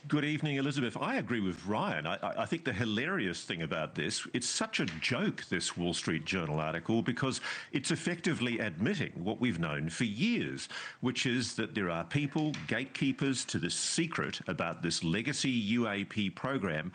Good evening, Elizabeth. I agree with Ryan. I think the hilarious thing about this, it's such a joke, this Wall Street Journal article, because it's effectively admitting what we've known for years, which is that there are people, gatekeepers to this secret about this legacy UAP program,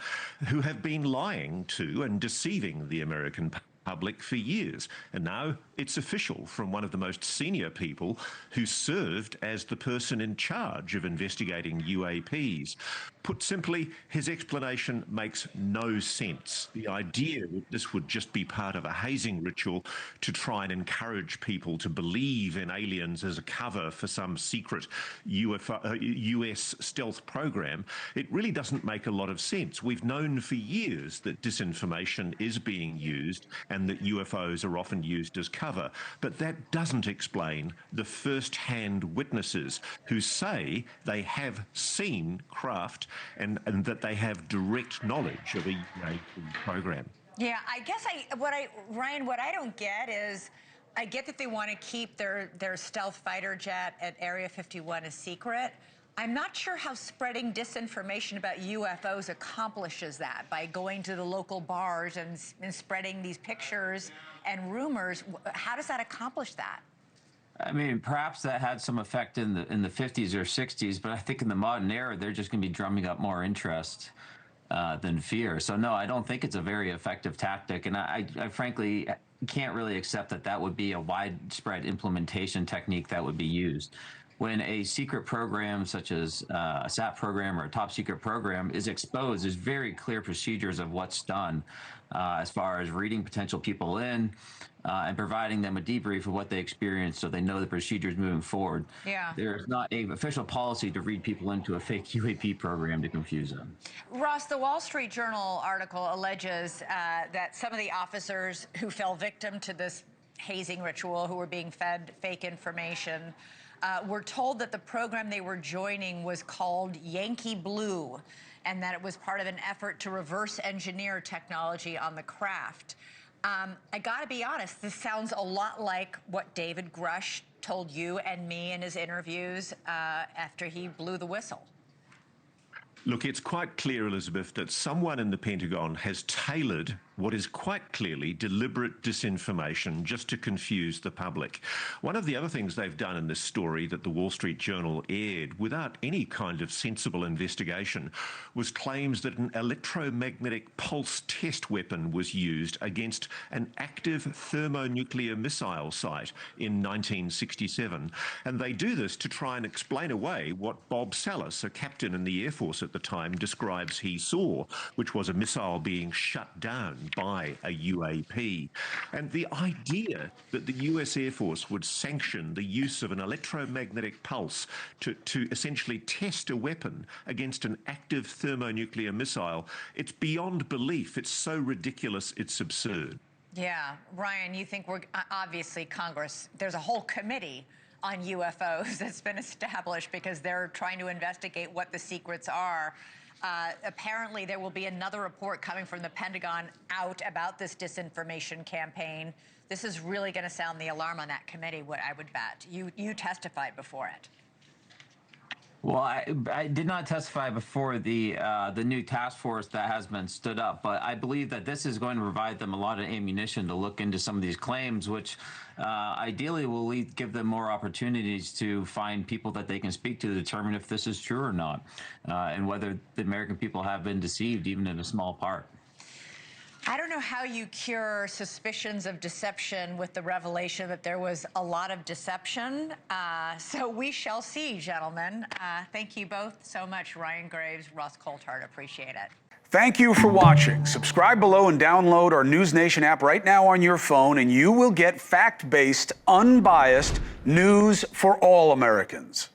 who have been lying to and deceiving the American public for years. And now it's official from one of the most senior people who served as the person in charge of investigating UAPs. Put simply, his explanation makes no sense. The idea that this would just be part of a hazing ritual to try and encourage people to believe in aliens as a cover for some secret US stealth program, it really doesn't make a lot of sense. We've known for years that disinformation is being used and that UFOs are often used as cover. But that doesn't explain the first-hand witnesses who say they have seen craft and that they have direct knowledge of a UAP program. Yeah, I guess Ryan, what I don't get is, I get that they want to keep their stealth fighter jet at Area 51 a secret. I'm not sure how spreading disinformation about UFOs accomplishes that by going to the local bars and spreading these pictures and rumors. How does that accomplish that? I mean, perhaps that had some effect in the 50s or 60s, but I think in the modern era, they're just going to be drumming up more interest than fear. So no, I don't think it's a very effective tactic, and I frankly can't really accept that that would be a widespread implementation technique that would be used. When a secret program such as a SAT program or a top secret program is exposed, there's very clear procedures of what's done as far as reading potential people in and providing them a debrief of what they experienced so they know the procedures moving forward. Yeah. There's not an official policy to read people into a fake UAP program to confuse them. Ross, the Wall Street Journal article alleges that some of the officers who fell victim to this hazing ritual, who were being fed fake information, were told that the program they were joining was called Yankee Blue, and that it was part of an effort to reverse engineer technology on the craft. I gotta be honest, this sounds a lot like what David Grush told you and me in his interviews after he blew the whistle. Look, it's quite clear, Elizabeth, that someone in the Pentagon has tailored what is quite clearly deliberate disinformation just to confuse the public. One of the other things they've done in this story that the Wall Street Journal aired without any kind of sensible investigation was claims that an electromagnetic pulse test weapon was used against an active thermonuclear missile site in 1967. And they do this to try and explain away what Bob Salas, a captain in the Air Force at the time, describes he saw, which was a missile being shut down by a UAP. And the idea that the US Air Force would sanction the use of an electromagnetic pulse to essentially test a weapon against an active thermonuclear missile, it's beyond belief. It's so ridiculous, it's absurd. Yeah, Ryan, you think we're, obviously Congress, there's a whole committee on UFOs that's been established because they're trying to investigate what the secrets are. Apparently, there will be another report coming from the Pentagon out about this disinformation campaign. This is really going to sound the alarm on that committee, what I would bet. You testified before it. Well, I did not testify before the new task force that has been stood up, but I believe that this is going to provide them a lot of ammunition to look into some of these claims, which ideally will give them more opportunities to find people that they can speak to determine if this is true or not, and whether the American people have been deceived, even in a small part. I don't know how you cure suspicions of deception with the revelation that there was a lot of deception. So we shall see, gentlemen. Thank you both so much, Ryan Graves, Ross Coulthart. Appreciate it. Thank you for watching. Subscribe below and download our NewsNation app right now on your phone, and you will get fact-based, unbiased news for all Americans.